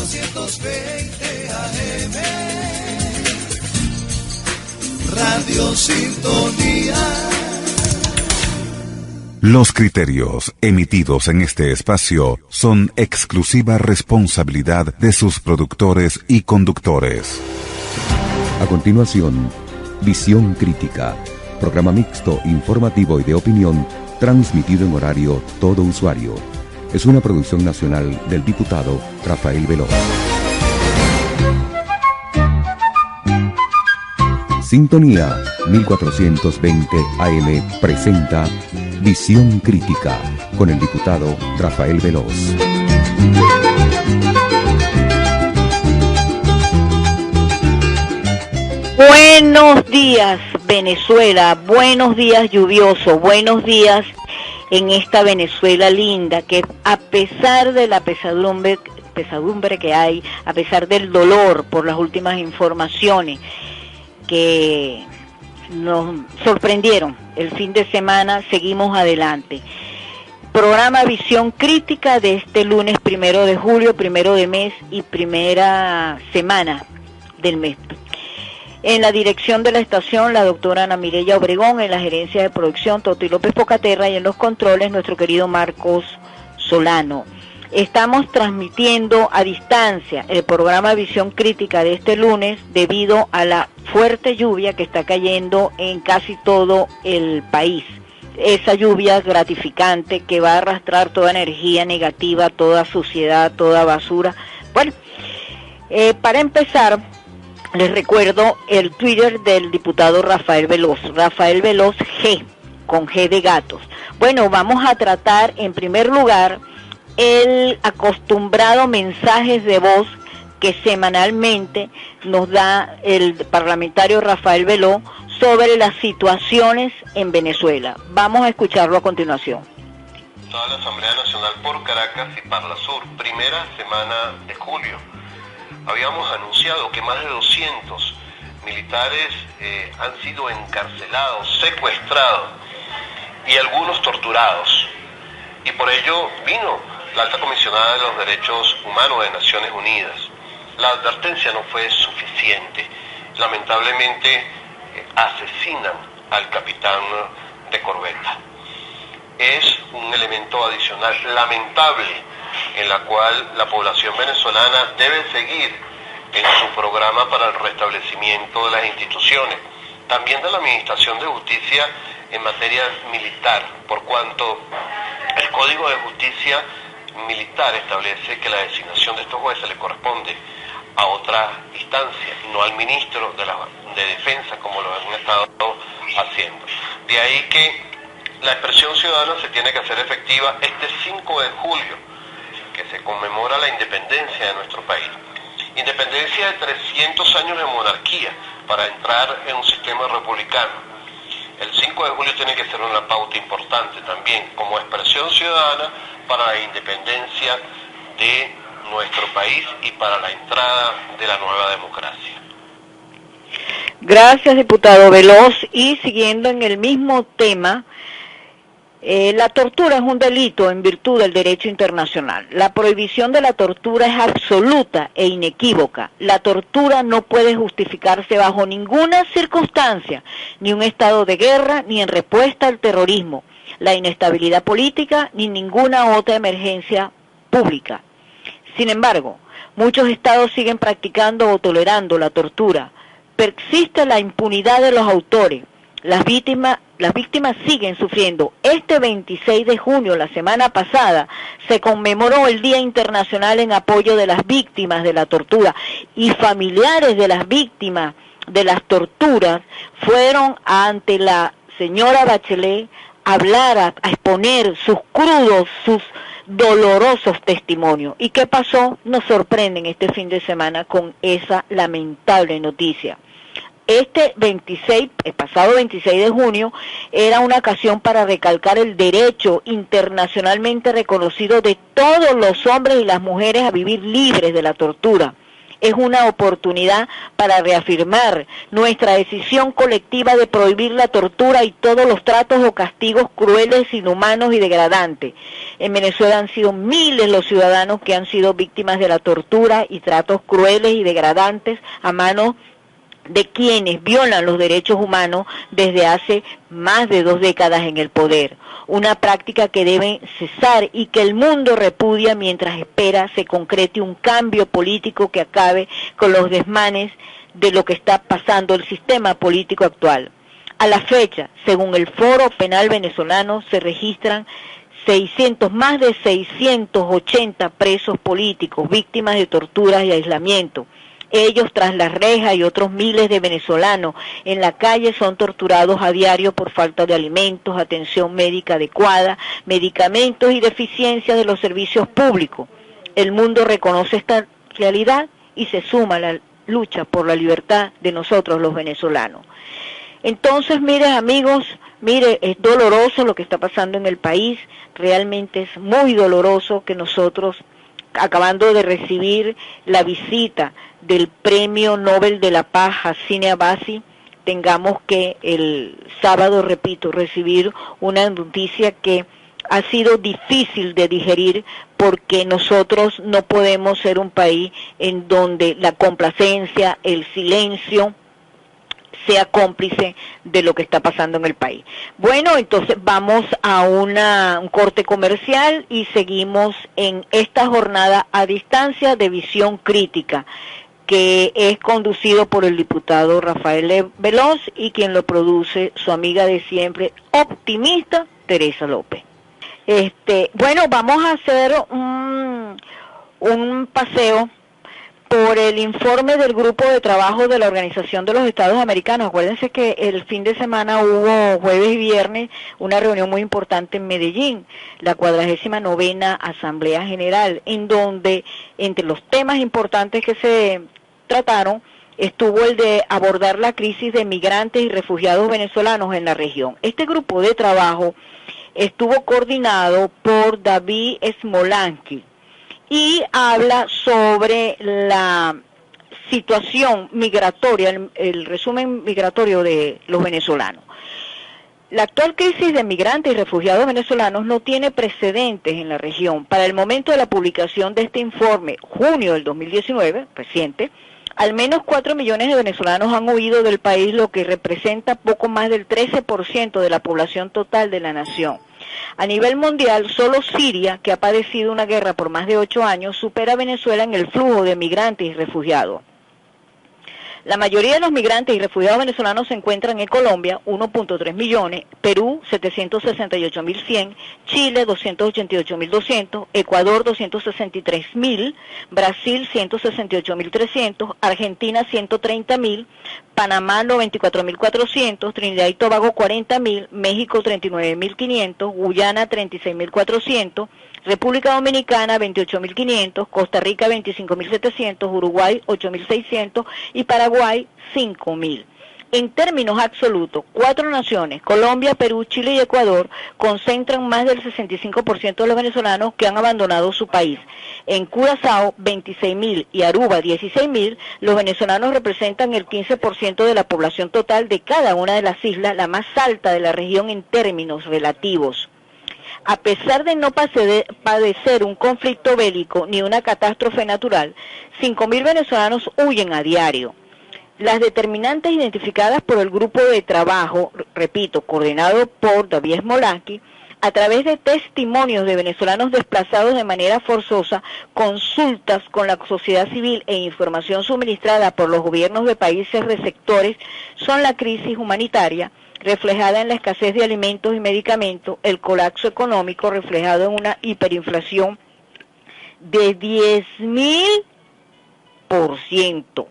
820 AM. Radio Sintonía. Los criterios emitidos en este espacio son exclusiva responsabilidad de sus productores y conductores. A continuación, Visión Crítica, programa mixto, informativo y de opinión, transmitido en horario todo usuario. Es una producción nacional del diputado Rafael Veloz. Sintonía 1420 AM presenta Visión Crítica con el diputado Rafael Veloz. Buenos días, Venezuela, buenos días lluvioso, buenos días en esta Venezuela linda, que a pesar de la pesadumbre que hay, a pesar del dolor por las últimas informaciones que nos sorprendieron el fin de semana, seguimos adelante. Programa Visión Crítica de este lunes 1 de julio, 1 de mes y primera semana del mes. En la dirección de la estación, la doctora Ana Mireya Obregón, en la gerencia de producción, Toti López Pocaterra, y en los controles, nuestro querido Marcos Solano. Estamos transmitiendo a distancia el programa Visión Crítica de este lunes debido a la fuerte lluvia que está cayendo en casi todo el país. Esa lluvia gratificante que va a arrastrar toda energía negativa, toda suciedad, toda basura. Bueno, para empezar, les recuerdo el Twitter del diputado Rafael Veloz G, con G de gatos. Bueno, vamos a tratar en primer lugar el acostumbrado mensajes de voz que semanalmente nos da el parlamentario Rafael Veloz sobre las situaciones en Venezuela. Vamos a escucharlo a continuación. Toda la Asamblea Nacional por Caracas y Parla Sur, primera semana de julio. Habíamos anunciado que más de 200 militares han sido encarcelados, secuestrados y algunos torturados. Y por ello vino la Alta Comisionada de los Derechos Humanos de Naciones Unidas. La advertencia no fue suficiente. Lamentablemente asesinan al capitán de corbeta. Es un elemento adicional lamentable en la cual la población venezolana debe seguir en su programa para el restablecimiento de las instituciones, también de la Administración de Justicia en materia militar, por cuanto el Código de Justicia Militar establece que la designación de estos jueces le corresponde a otra instancia, no al ministro de Defensa, como lo han estado haciendo. De ahí que la expresión ciudadana se tiene que hacer efectiva este 5 de julio, que se conmemora la independencia de nuestro país. Independencia de 300 años de monarquía para entrar en un sistema republicano. El 5 de julio tiene que ser una pauta importante también como expresión ciudadana para la independencia de nuestro país y para la entrada de la nueva democracia. Gracias, diputado Veloz. Y siguiendo en el mismo tema, la tortura es un delito en virtud del derecho internacional. La prohibición de la tortura es absoluta e inequívoca. La tortura no puede justificarse bajo ninguna circunstancia, ni un estado de guerra, ni en respuesta al terrorismo, la inestabilidad política, ni ninguna otra emergencia pública. Sin embargo, muchos estados siguen practicando o tolerando la tortura. Persiste la impunidad de los autores. Las víctimas siguen sufriendo. Este 26 de junio, la semana pasada, se conmemoró el Día Internacional en apoyo de las víctimas de la tortura, y familiares de las víctimas de las torturas fueron ante la señora Bachelet a hablar, a exponer sus crudos, sus dolorosos testimonios. ¿Y qué pasó? Nos sorprenden este fin de semana con esa lamentable noticia. El pasado 26 de junio, era una ocasión para recalcar el derecho internacionalmente reconocido de todos los hombres y las mujeres a vivir libres de la tortura. es una oportunidad para reafirmar nuestra decisión colectiva de prohibir la tortura y todos los tratos o castigos crueles, inhumanos y degradantes. En Venezuela han sido miles los ciudadanos que han sido víctimas de la tortura y tratos crueles y degradantes a manos de quienes violan los derechos humanos desde hace más de 2 décadas en el poder. Una práctica que debe cesar y que el mundo repudia mientras espera se concrete un cambio político que acabe con los desmanes de lo que está pasando el sistema político actual. A la fecha, según el Foro Penal Venezolano, se registran más de 680 presos políticos, víctimas de torturas y aislamiento. Ellos, tras las rejas, y otros miles de venezolanos en la calle son torturados a diario por falta de alimentos, atención médica adecuada, medicamentos y deficiencias de los servicios públicos. El mundo reconoce esta realidad y se suma a la lucha por la libertad de nosotros los venezolanos. Entonces, mire amigos, es doloroso lo que está pasando en el país, realmente es muy doloroso que nosotros, acabando de recibir la visita del Premio Nobel de la Paz, Hassan Abbasi, tengamos que el sábado, repito, recibir una noticia que ha sido difícil de digerir, porque nosotros no podemos ser un país en donde la complacencia, el silencio, sea cómplice de lo que está pasando en el país. Bueno, entonces vamos a un corte comercial y seguimos en esta jornada a distancia de Visión Crítica, que es conducido por el diputado Rafael Veloz y quien lo produce su amiga de siempre, optimista, Teresa López. Bueno, vamos a hacer un paseo por el informe del Grupo de Trabajo de la Organización de los Estados Americanos. Acuérdense que el fin de semana hubo, jueves y viernes, una reunión muy importante en Medellín, la 49ª Asamblea General, en donde entre los temas importantes que se trataron estuvo el de abordar la crisis de migrantes y refugiados venezolanos en la región. Este grupo de trabajo estuvo coordinado por David Smolansky, y habla sobre la situación migratoria, el resumen migratorio de los venezolanos. La actual crisis de migrantes y refugiados venezolanos no tiene precedentes en la región. Para el momento de la publicación de este informe, junio del 2019, reciente, al menos 4 millones de venezolanos han huido del país, lo que representa poco más del 13% de la población total de la nación. A nivel mundial, solo Siria, que ha padecido una guerra por más de 8 años, supera a Venezuela en el flujo de migrantes y refugiados. La mayoría de los migrantes y refugiados venezolanos se encuentran en Colombia, 1.3 millones, Perú, 768.100, Chile, 288.200, Ecuador, 263.000, Brasil, 168.300, Argentina, 130.000, Panamá, 94.400, Trinidad y Tobago, 40.000, México, 39.500, Guyana, 36.400, República Dominicana, 28.500, Costa Rica, 25.700, Uruguay, 8.600 y Paraguay, 5.000. En términos absolutos, 4 naciones, Colombia, Perú, Chile y Ecuador, concentran más del 65% de los venezolanos que han abandonado su país. En Curazao, 26.000 y Aruba, 16.000, los venezolanos representan el 15% de la población total de cada una de las islas, la más alta de la región en términos relativos. A pesar de no padecer un conflicto bélico ni una catástrofe natural, 5.000 venezolanos huyen a diario. Las determinantes identificadas por el grupo de trabajo, repito, coordinado por David Smolansky, a través de testimonios de venezolanos desplazados de manera forzosa, consultas con la sociedad civil e información suministrada por los gobiernos de países receptores, son la crisis humanitaria, reflejada en la escasez de alimentos y medicamentos, el colapso económico reflejado en una hiperinflación de 10.000%,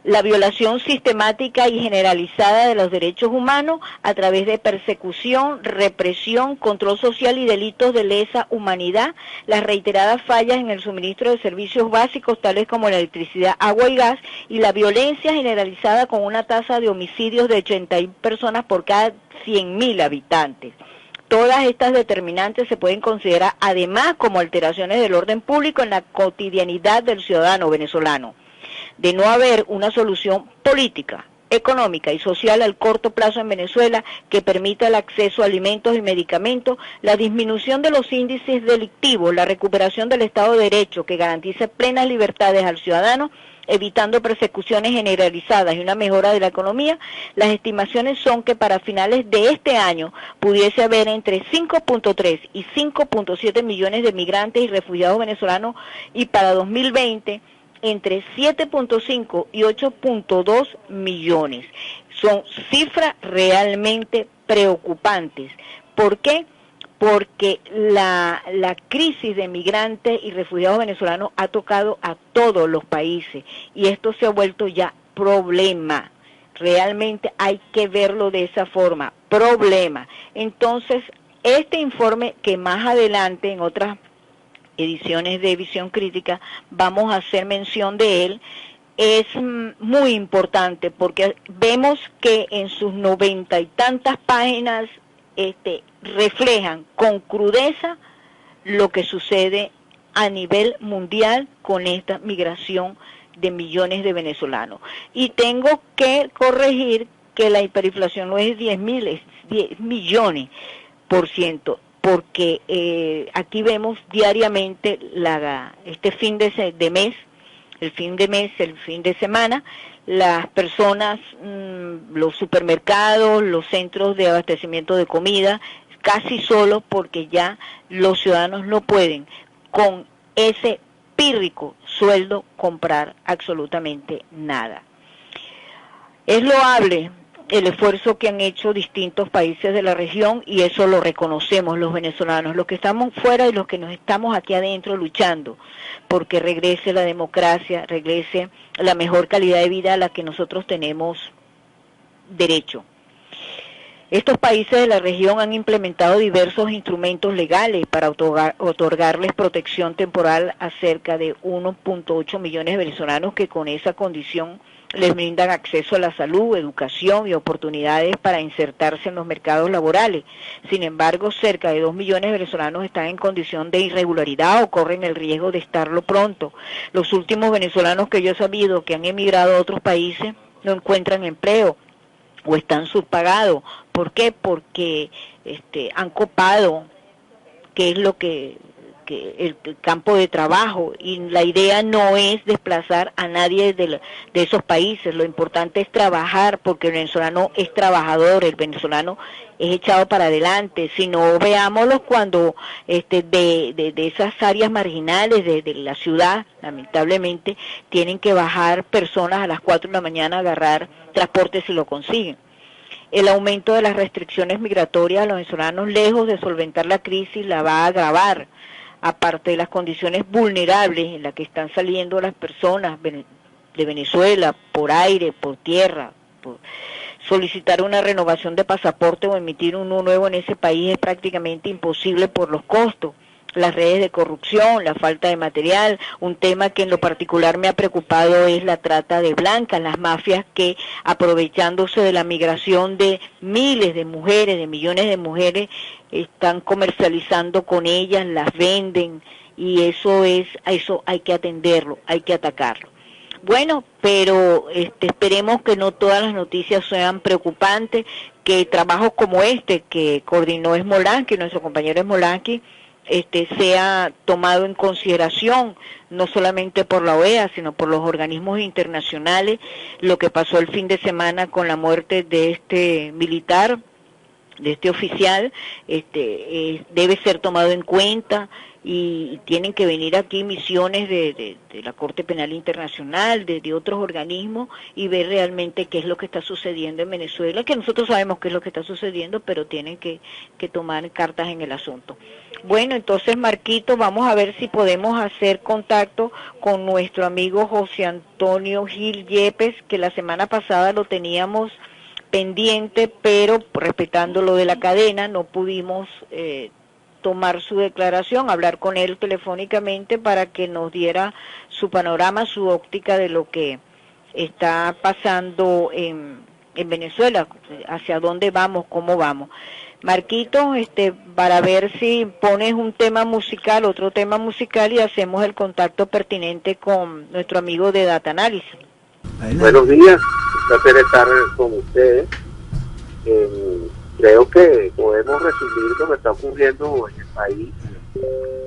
la violación sistemática y generalizada de los derechos humanos a través de persecución, represión, control social y delitos de lesa humanidad, las reiteradas fallas en el suministro de servicios básicos tales como la electricidad, agua y gas, y la violencia generalizada con una tasa de homicidios de 81 personas por cada 100.000 habitantes. Todas estas determinantes se pueden considerar además como alteraciones del orden público en la cotidianidad del ciudadano venezolano. de no haber una solución política, económica y social al corto plazo en Venezuela que permita el acceso a alimentos y medicamentos, la disminución de los índices delictivos, la recuperación del Estado de Derecho que garantice plenas libertades al ciudadano, evitando persecuciones generalizadas y una mejora de la economía, las estimaciones son que para finales de este año pudiese haber entre 5.3 y 5.7 millones de migrantes y refugiados venezolanos y para 2020 entre 7.5 y 8.2 millones. Son cifras realmente preocupantes. ¿Por qué? Porque la crisis de migrantes y refugiados venezolanos ha tocado a todos los países y esto se ha vuelto ya problema. Realmente hay que verlo de esa forma, problema. Entonces, este informe que más adelante en otras ediciones de Visión Crítica vamos a hacer mención de él, es muy importante porque vemos que en sus 90 y tantas páginas reflejan con crudeza lo que sucede a nivel mundial con esta migración de millones de venezolanos. Y tengo que corregir que la hiperinflación no es 10.000, es 10 millones %, porque aquí vemos diariamente este fin de mes, el fin de semana, las personas, los supermercados, los centros de abastecimiento de comida, casi solo porque ya los ciudadanos no pueden con ese pírrico sueldo comprar absolutamente nada. Es loable el esfuerzo que han hecho distintos países de la región y eso lo reconocemos los venezolanos, los que estamos fuera y los que nos estamos aquí adentro luchando porque regrese la democracia, regrese la mejor calidad de vida a la que nosotros tenemos derecho. Estos países de la región han implementado diversos instrumentos legales para otorgarles protección temporal a cerca de 1.8 millones de venezolanos que con esa condición les brindan acceso a la salud, educación y oportunidades para insertarse en los mercados laborales. Sin embargo, cerca de 2 millones de venezolanos están en condición de irregularidad o corren el riesgo de estarlo pronto. Los últimos venezolanos que yo he sabido que han emigrado a otros países no encuentran empleo o están subpagados. ¿Por qué? Porque han copado, que es lo que el campo de trabajo, y la idea no es desplazar a nadie de esos países. Lo importante es trabajar, porque el venezolano es trabajador, el venezolano es echado para adelante. Si no, veámoslo cuando de esas áreas marginales de la ciudad, lamentablemente, tienen que bajar personas a las 4 de la mañana a agarrar transporte si lo consiguen. El aumento de las restricciones migratorias a los venezolanos, lejos de solventar la crisis, la va a agravar, aparte de las condiciones vulnerables en las que están saliendo las personas de Venezuela, por aire, por tierra. Solicitar una renovación de pasaporte o emitir uno nuevo en ese país es prácticamente imposible por los costos. Las redes de corrupción, la falta de material, un tema que en lo particular me ha preocupado es la trata de blancas, las mafias que aprovechándose de la migración de miles de mujeres, de millones de mujeres, están comercializando con ellas, las venden y eso hay que atenderlo, hay que atacarlo. Bueno, pero esperemos que no todas las noticias sean preocupantes, que trabajos como que coordinó Smolansky, nuestro compañero Smolansky, sea tomado en consideración, no solamente por la OEA, sino por los organismos internacionales. Lo que pasó el fin de semana con la muerte de este militar, de este oficial, debe ser tomado en cuenta y tienen que venir aquí misiones de la Corte Penal Internacional, de otros organismos y ver realmente qué es lo que está sucediendo en Venezuela, que nosotros sabemos qué es lo que está sucediendo, pero tienen que tomar cartas en el asunto. Bueno, entonces Marquito, vamos a ver si podemos hacer contacto con nuestro amigo José Antonio Gil Yepes, que la semana pasada lo teníamos pendiente, pero respetando lo de la cadena no pudimos tomar su declaración, hablar con él telefónicamente para que nos diera su panorama, su óptica de lo que está pasando en Venezuela, hacia dónde vamos, cómo vamos. Marquito, para ver si pones un tema musical, otro tema musical y hacemos el contacto pertinente con nuestro amigo de Data Analysis. Buenos días, un placer estar con ustedes. Creo que podemos resumir lo que está ocurriendo en el país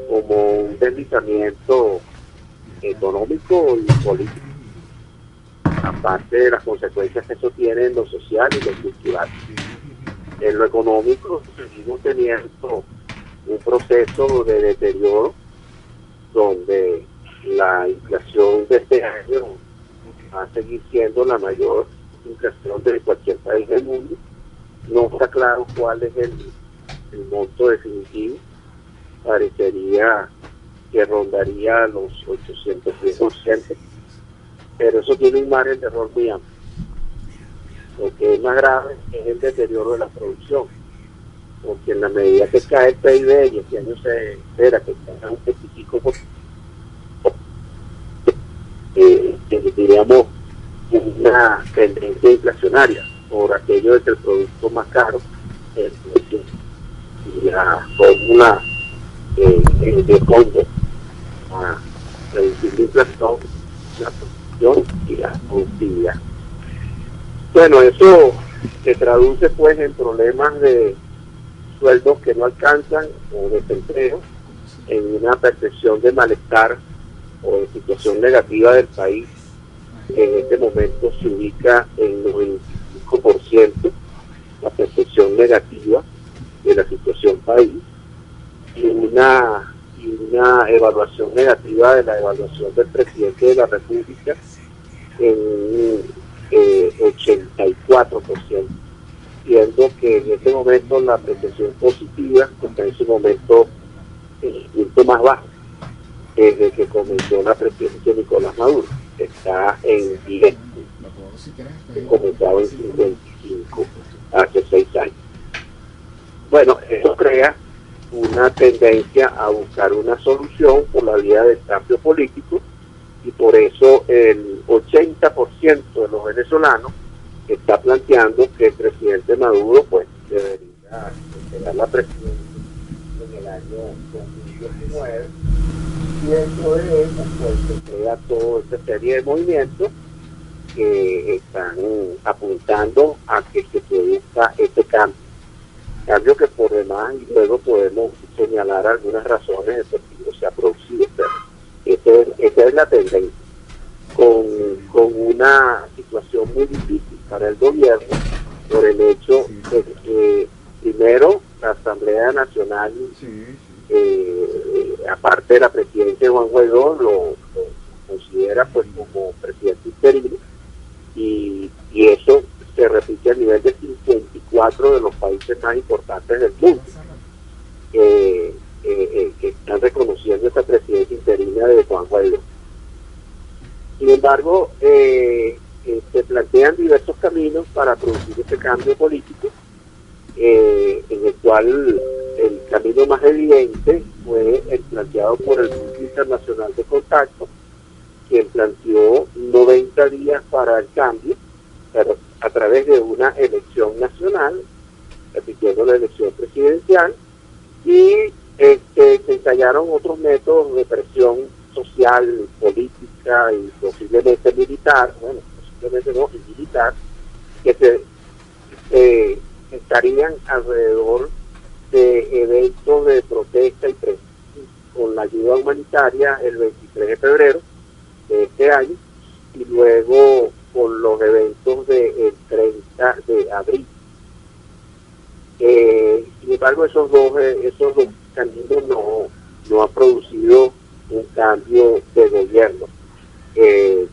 como un deslizamiento económico y político, aparte de las consecuencias que eso tiene en lo social y lo cultural. En lo económico seguimos teniendo un proceso de deterioro donde la inflación de este año va a seguir siendo la mayor inflación de cualquier país del mundo. No está claro cuál es el monto definitivo. Parecería que rondaría los 810%, pero eso tiene un margen de error muy amplio. Lo que es más grave es el deterioro de la producción, porque en la medida que cae el PIB, y este año se espera que caiga un 25%, diríamos una tendencia inflacionaria por aquello de que el producto más caro es y la fórmula de fondo a reducir la inflación, la producción y la productividad. Bueno, eso se traduce pues en problemas de sueldos que no alcanzan o desempleo, en una percepción de malestar o de situación negativa del país. En este momento se ubica en 95% la percepción negativa de la situación país y una evaluación negativa de la evaluación del presidente de la República en 84%, siendo que en este momento la percepción positiva está en su momento punto más bajo desde que comenzó la presidencia de Nicolás Maduro. Está en 10, comenzado en 55 hace 6 años. Bueno, eso crea una tendencia a buscar una solución por la vía del cambio político, y por eso el 80% de los venezolanos está planteando que el presidente Maduro pues debería entregar la presidencia en el año 2019, y dentro de eso pues se crea toda esta serie de movimientos que están apuntando a que se produzca este cambio que por demás, y luego podemos señalar algunas razones de por qué se ha producido, pero esa es la tendencia, con una situación muy difícil para el gobierno por el hecho de que primero la Asamblea Nacional, aparte de la presidencia de Juan Guaidó, lo considera pues como presidente interino, y eso se repite a nivel de 54 de los países más importantes del mundo, que están reconociendo esta presidencia interina de Juan Guaidó. Sin embargo, se plantean diversos caminos para producir este cambio político, en el cual el camino más evidente fue el planteado por el Grupo Internacional de Contacto, quien planteó 90 días para el cambio, pero a través de una elección nacional, repitiendo la elección presidencial, y se ensayaron otros métodos de presión social, política y posiblemente militar, bueno, posiblemente no, y militar, que se estarían alrededor de eventos de protesta y presión con la ayuda humanitaria el 23 de febrero de este año, y luego con los eventos del 30 de abril. Sin embargo, esos dos caminos no han producido un cambio de gobierno, que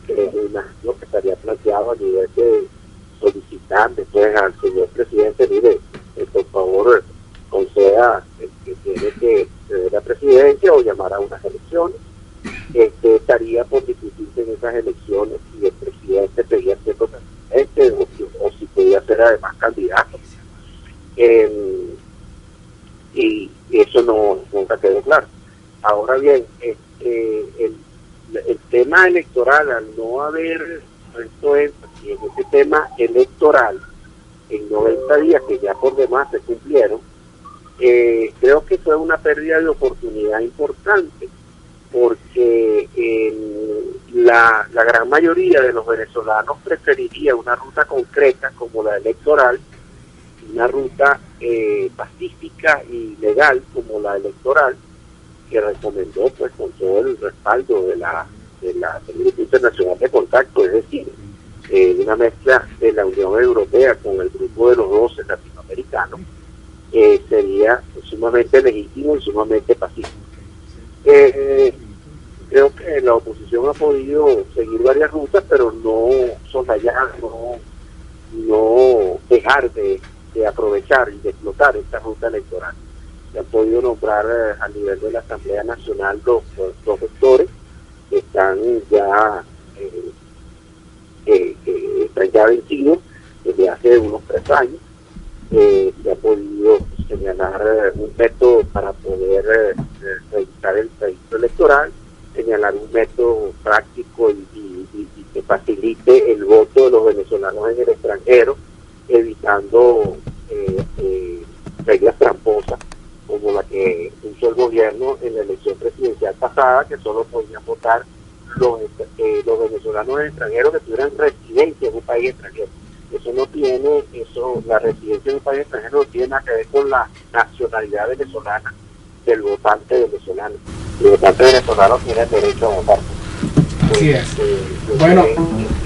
lo que estaría planteado a nivel de solicitar después al señor presidente, mire, por favor conceda que tiene que ceder la presidencia o llamar a unas elecciones. Estaría por discutirse en esas elecciones si el presidente pedía ser presidente o si podía ser además candidato. Y eso nunca quedó claro. Ahora bien, el tema electoral, al no haber puesto énfasis en ese tema electoral en 90 días que ya por demás se cumplieron, creo que fue una pérdida de oportunidad importante, porque la gran mayoría de los venezolanos preferiría una ruta concreta como la electoral, una ruta pacífica y legal como la electoral, que recomendó pues con todo el respaldo del Grupo Internacional de Contacto, es decir, una mezcla de la Unión Europea con el grupo de los 12 latinoamericanos, sería sumamente legítimo y sumamente pacífico. Creo que la oposición ha podido seguir varias rutas, pero no soslayar, no dejar de aprovechar y de explotar esta ruta electoral. Se han podido nombrar a nivel de la Asamblea Nacional los vectores que están ya vencidos desde hace unos 3 años. Se ha podido señalar un método para poder revisar el registro electoral, señalar un método práctico y que facilite el voto de los venezolanos en el extranjero, evitando reglas tramposas como la que hizo el gobierno en la elección presidencial pasada, que solo podían votar los venezolanos extranjeros que tuvieran residencia en un país extranjero. La residencia en un país extranjero no tiene nada que ver con la nacionalidad venezolana del votante venezolano. El votante venezolano tiene el derecho a votar. Así es. Bueno.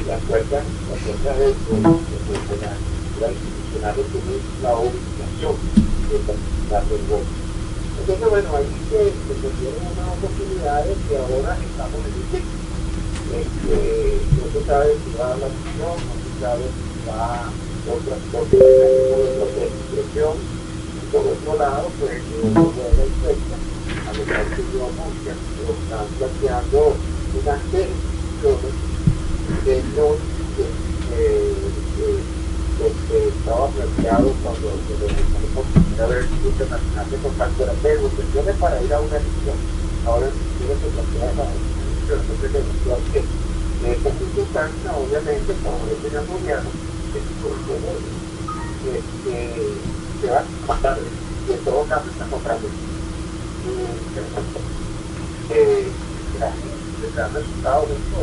Las fuerzas institucionales tienen la obligación de participar del voto. Entonces, bueno, ahí se dieron unas oportunidades que ahora estamos en el tiempo. No se sabe si va a la acción, no se sabe si va a otras cosas de inscripción. Por otro lado, pues, no puede respecto a los partidos que están planteando una serie de acciones que estaba planteado cuando se le por primera vez el Grupo Internacional de Contacto era negociaciones para ir a una elección. Ahora se plantea la elección que en esta circunstancia, obviamente, favorecen al gobierno que se va a matar y en todo caso está comprando. Les dan resultados de esto,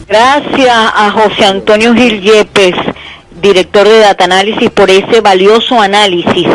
Gracias a José Antonio Gil Yepes, director de Data Análisis, por ese valioso análisis